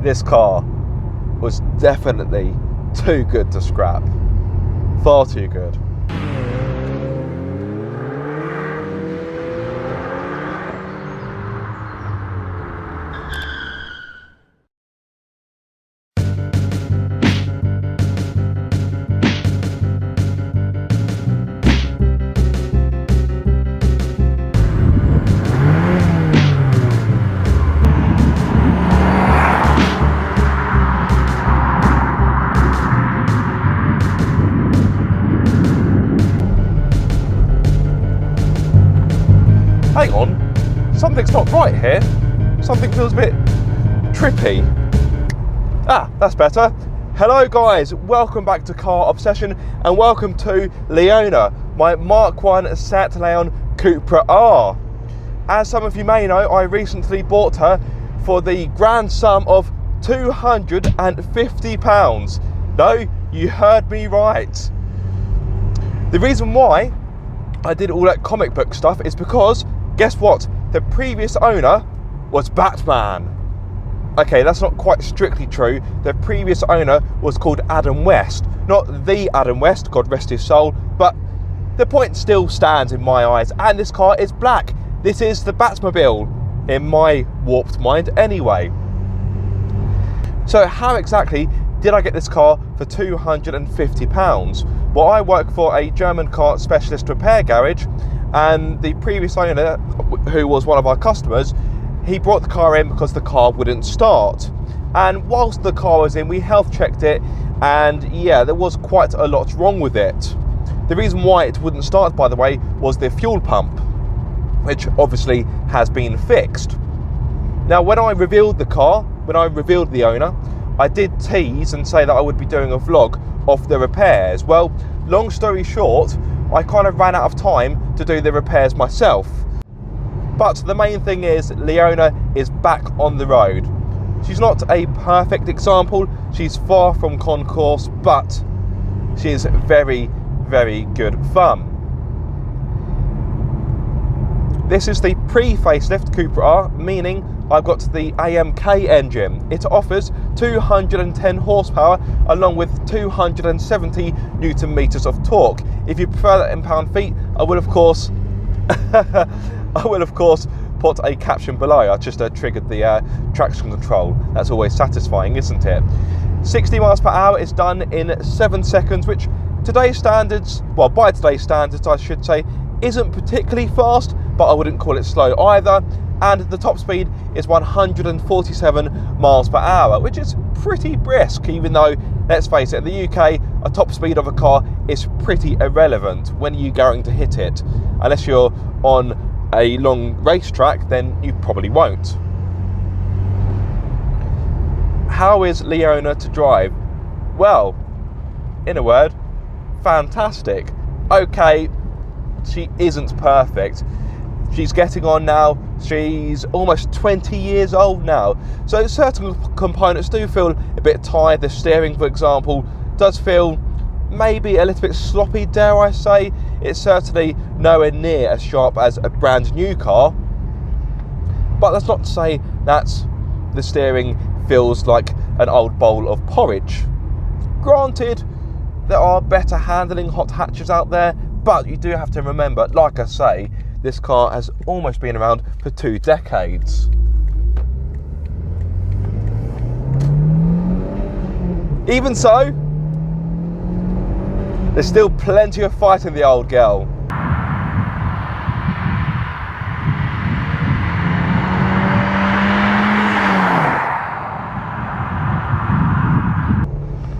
this car was definitely too good to scrap. Far too good. Hang on, something's not right here. Something feels a bit trippy. Ah, that's better. Hello guys, welcome back to Car Obsession and welcome to Leona, my Mark 1 Sat Leon Cupra R. As some of you may know, I recently bought her for the grand sum of £250. No, you heard me right. The reason why I did all that comic book stuff is because, guess what? The previous owner was Batman. Okay, that's not quite strictly true. The previous owner was called Adam West. Not the Adam West, God rest his soul, but the point still stands in my eyes, and this car is black. This is the Batmobile, in my warped mind anyway. So how exactly did I get this car for £250? Well, I work for a German car specialist repair garage, and the previous owner, who was one of our customers, he brought the car in because the car wouldn't start. And whilst the car was in, we health checked it, and yeah, there was quite a lot wrong with it. The reason why it wouldn't start, by the way, was the fuel pump, which obviously has been fixed. Now, when I revealed the car, when I revealed the owner, I did tease and say that I would be doing a vlog of the repairs. Well, long story short, I kind of ran out of time to do the repairs myself. But the main thing is, Leona is back on the road. She's not a perfect example, she's far from concourse, but she is very, very good fun. This is the pre-facelift Cupra R, meaning I've got the AMK engine. It offers 210 horsepower along with 270 Newton meters of torque. If you prefer that in pound-feet, I will of course put a caption below. I just triggered the traction control. That's always satisfying, isn't it? 60 miles per hour is done in 7 seconds, which today's standards, well, by today's standards I should say, isn't particularly fast, but I wouldn't call it slow either. And the top speed is 147 miles per hour, which is pretty brisk, even though, let's face it, in the UK, a top speed of a car is pretty irrelevant. When are you going to hit it? Unless you're on a long racetrack, then you probably won't. How is Leona to drive? Well, in a word, fantastic. Okay, she isn't perfect. She's getting on now. She's almost 20 years old now. So certain components do feel a bit tired. The steering, for example, does feel maybe a little bit sloppy, dare I say. It's certainly nowhere near as sharp as a brand new car. But that's not to say that the steering feels like an old bowl of porridge. Granted, there are better handling hot hatches out there, but you do have to remember, like I say, this car has almost been around for 2 decades. Even so, there's still plenty of fight in the old girl.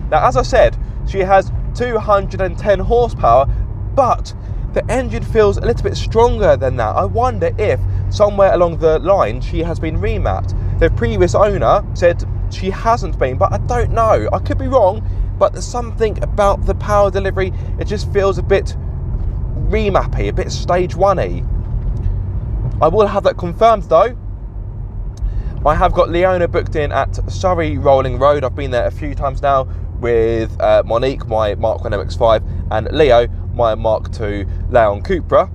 Now, as I said, she has 210 horsepower, but the engine feels a little bit stronger than that. I wonder if somewhere along the line she has been remapped. The previous owner said she hasn't been, but I don't know. I could be wrong, but there's something about the power delivery, it just feels a bit remappy, a bit stage 1-y. I will have that confirmed though. I have got Leona booked in at Surrey Rolling Road. I've been there a few times now with Monique, my Mark 1 MX-5, and Leo, my Mark II Leon Cupra.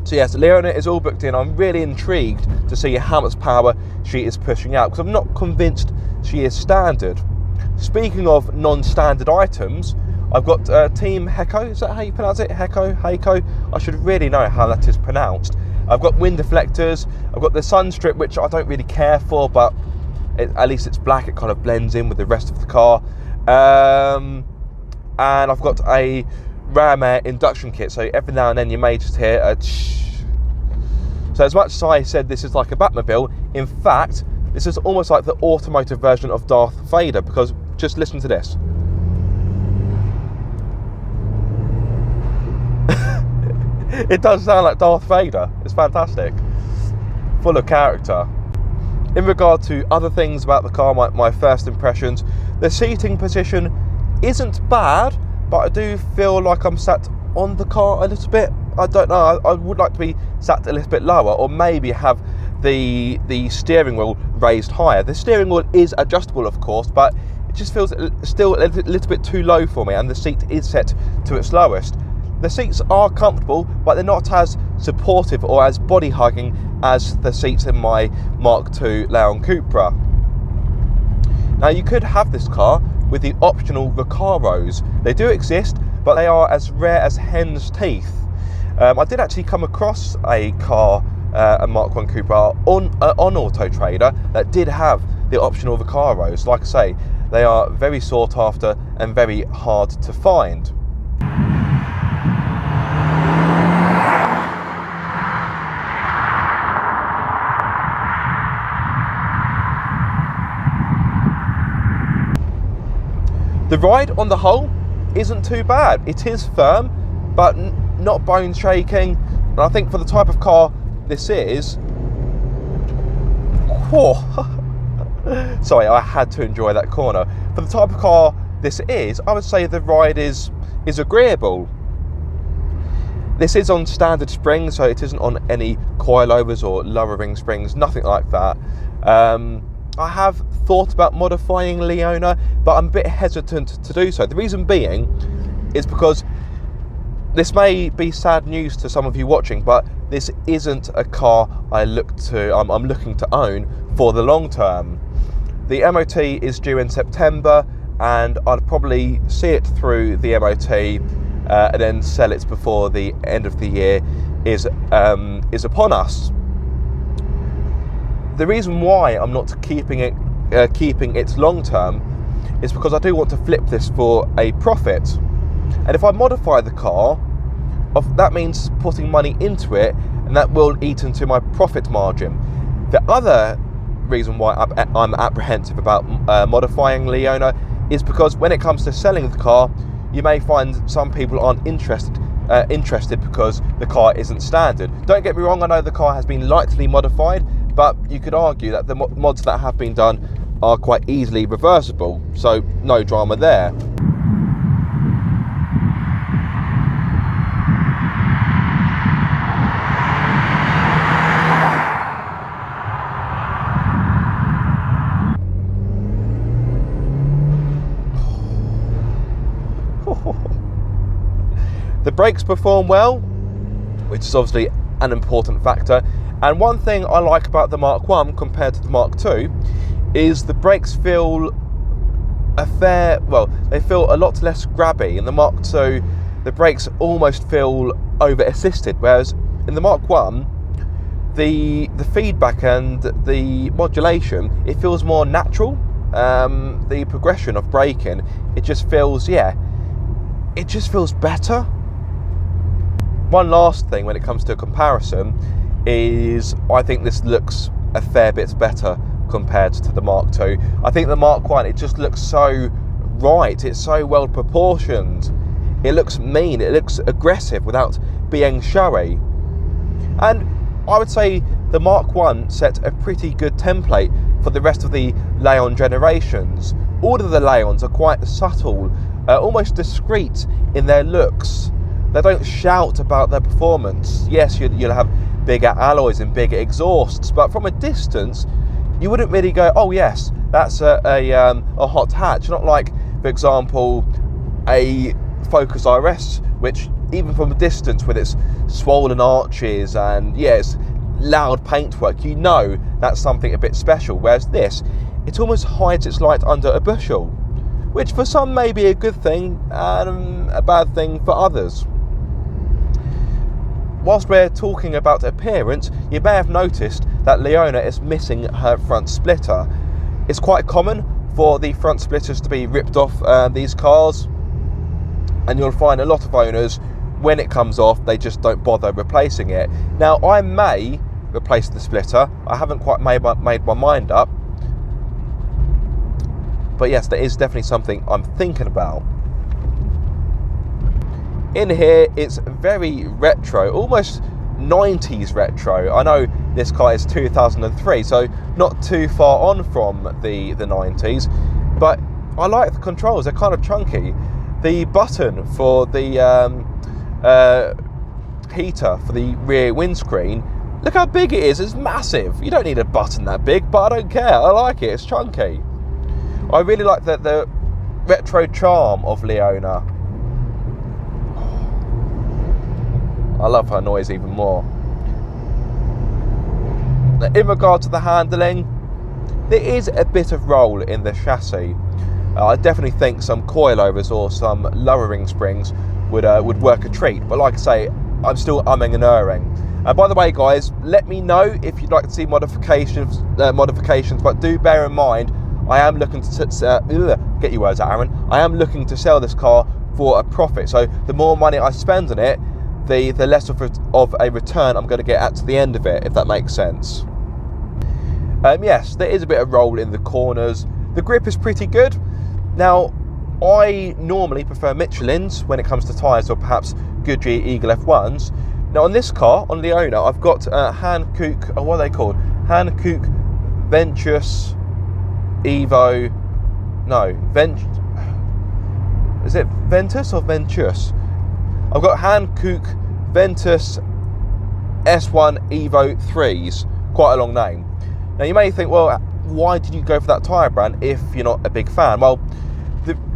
So yes, Leona is all booked in. I'm really intrigued to see how much power she is pushing out, because I'm not convinced she is standard. Speaking of non-standard items, I've got Team Heko. Is that how you pronounce it? Heko? I should really know how that is pronounced. I've got wind deflectors. I've got the sun strip, which I don't really care for, but at least it's black. It kind of blends in with the rest of the car. And I've got a ram air induction kit, so every now and then you may just hear a so as much as I said this is like a Batmobile, in fact this is almost like the automotive version of Darth Vader, because just listen to this. It does sound like Darth Vader. It's fantastic, full of character. In regard to other things about the car, my first impressions, the seating position isn't bad, but I do feel like I'm sat on the car a little bit. I don't know, I would like to be sat a little bit lower, or maybe have the steering wheel raised higher. The steering wheel is adjustable, of course, but it just feels still a little bit too low for me, and the seat is set to its lowest. The seats are comfortable, but they're not as supportive or as body hugging as the seats in my Mark II Leon Cupra. Now you could have this car with the optional Recaros. They do exist, but they are as rare as hen's teeth. I did actually come across a car, a Mark I Cupra, on Auto Trader that did have the optional Recaros. Like I say, they are very sought after and very hard to find. The ride on the whole isn't too bad. It is firm, but not bone shaking. And I think for the type of car this is, sorry, I had to enjoy that corner. For the type of car this is, I would say the ride is agreeable. This is on standard springs, so it isn't on any coilovers or lower ring springs, nothing like that. I have thought about modifying Leona, but I'm a bit hesitant to do so. The reason being is because this may be sad news to some of you watching, but this isn't a car I'm looking to own for the long term. The MOT is due in September, and I'd probably see it through the MOT and then sell it before the end of the year is upon us. The reason why I'm not keeping it long term is because I do want to flip this for a profit. And if I modify the car, that means putting money into it, and that will eat into my profit margin. The other reason why I'm apprehensive about modifying Leona is because when it comes to selling the car, you may find some people aren't interested because the car isn't standard. Don't get me wrong, I know the car has been lightly modified, but you could argue that the mods that have been done are quite easily reversible, so no drama there. The brakes perform well, which is obviously an important factor. And one thing I like about the Mark I compared to the Mark II is the brakes feel they feel a lot less grabby. In the Mark II, the brakes almost feel over-assisted, whereas in the Mark I, the feedback and the modulation, it feels more natural. The progression of braking, it just feels better. One last thing when it comes to a comparison is I think this looks a fair bit better compared to the Mark II. I think the Mark I, it just looks so right, it's so well proportioned. It looks mean, it looks aggressive without being showy. And I would say the Mark I set a pretty good template for the rest of the Leon generations. All of the Leons are quite subtle, almost discreet in their looks. They don't shout about their performance. Yes, you'll have bigger alloys and bigger exhausts, but from a distance, you wouldn't really go, oh yes, that's a hot hatch. Not like, for example, a Focus RS, which even from a distance with its swollen arches and its loud paintwork, you know that's something a bit special. Whereas this, it almost hides its light under a bushel, which for some may be a good thing and a bad thing for others. Whilst we're talking about appearance, you may have noticed that Leona is missing her front splitter. It's quite common for the front splitters to be ripped off these cars, and you'll find a lot of owners, when it comes off, they just don't bother replacing it. Now, I may replace the splitter. I haven't quite made my mind up. But yes, that is definitely something I'm thinking about. In here, it's very retro, almost 90s retro. I know this car is 2003, so not too far on from the 90s, but I like the controls. They're kind of chunky. The button for the heater for the rear windscreen, look how big it is. It's massive. You don't need a button that big, but I don't care. I like it. It's chunky. I really like the retro charm of Leona. I love her noise even more. In regard to the handling, there is a bit of roll in the chassis. I definitely think some coilovers or some lowering springs would work a treat. But like I say, I'm still umming and erring. By the way, guys, let me know if you'd like to see modifications. But do bear in mind, I am looking to get your words out, Aaron. I am looking to sell this car for a profit. So the more money I spend on it, the less of a return I'm going to get at the end of it, if that makes sense. Yes, there is a bit of roll in the corners. The grip is pretty good. Now, I normally prefer Michelin's when it comes to tyres, or perhaps Goodyear Eagle F1s. Now on this car, on Leona, I've got Hankook, what are they called? Hankook Ventus Evo, is it Ventus or Ventus? I've got Hankook Ventus S1 Evo 3s, quite a long name. Now you may think, well, why did you go for that tyre brand if you're not a big fan? Well,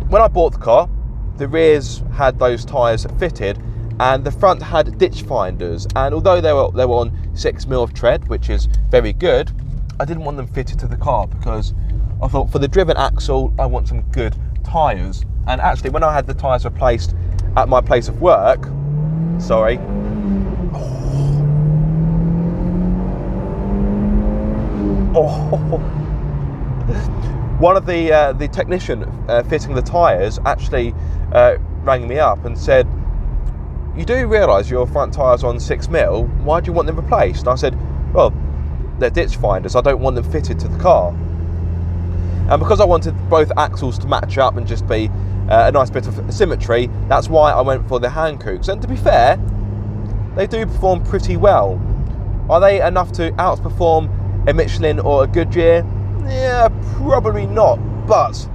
when I bought the car, the rears had those tyres fitted and the front had ditch finders, and although they were on 6mm of tread, which is very good, I didn't want them fitted to the car because I thought for the driven axle I want some good tyres. And actually when I had the tyres replaced at my place of work, sorry, one of the technician fitting the tyres actually rang me up and said, you do realise your front tyres on 6mm, why do you want them replaced? And I said, well, they're ditch finders, I don't want them fitted to the car. And because I wanted both axles to match up and just be a nice bit of symmetry, that's why I went for the Hankooks. And to be fair, they do perform pretty well. Are they enough to outperform a Michelin or a Goodyear? Yeah, probably not, but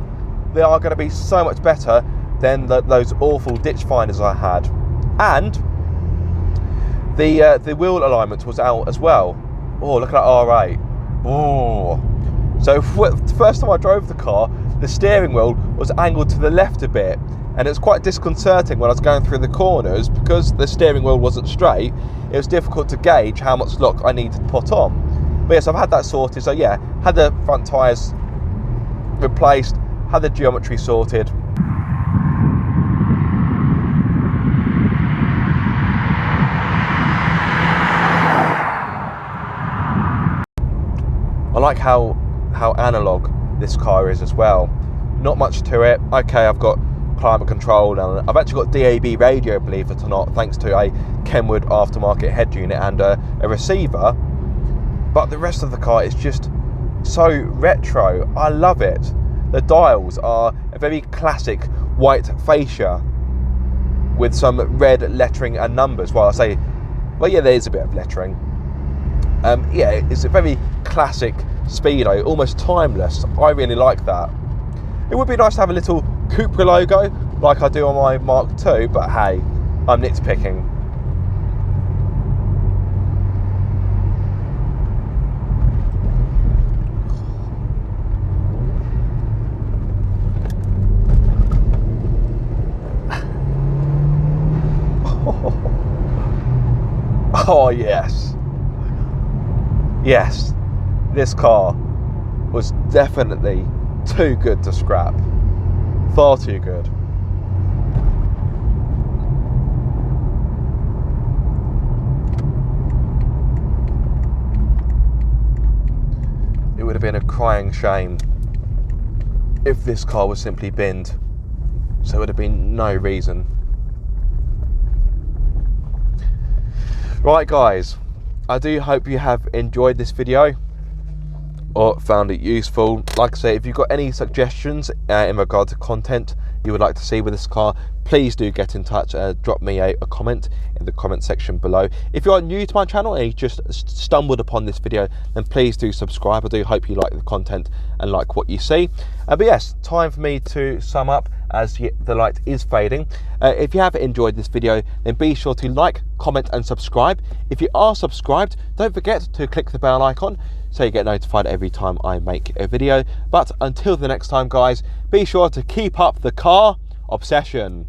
they are going to be so much better than those awful ditch finders I had. And the wheel alignment was out as well. Oh, look at that R8. Oh. So the first time I drove the car, the steering wheel was angled to the left a bit, and it's quite disconcerting when I was going through the corners because the steering wheel wasn't straight. It was difficult to gauge how much lock I needed to put on. But yes, I've had that sorted. So yeah, had the front tyres replaced, had the geometry sorted. I like how analog this car is as well. Not much to it. Okay, I've got climate control and I've actually got DAB radio, believe it or not, thanks to a Kenwood aftermarket head unit and a receiver. But the rest of the car is just so retro. I love it. The dials are a very classic white fascia with some red lettering and numbers. Well, yeah, there is a bit of lettering. Yeah, it's a very classic Speedo, almost timeless. I really like that. It would be nice to have a little Cupra logo like I do on my Mark II, but hey, I'm nitpicking. Oh yes. Yes, this car was definitely too good to scrap. Far too good. It would have been a crying shame if this car was simply binned. So there would have been no reason. Right guys, I do hope you have enjoyed this video or found it useful. Like I say, if you've got any suggestions in regard to content you would like to see with this car, please do get in touch. Drop me a comment in the comment section below. If you are new to my channel and you just stumbled upon this video, then please do subscribe. I do hope you like the content and like what you see. But yes, time for me to sum up as the light is fading. If you have enjoyed this video, then be sure to like, comment and subscribe. If you are subscribed, don't forget to click the bell icon so you get notified every time I make a video. But until the next time guys, be sure to keep up the car obsession.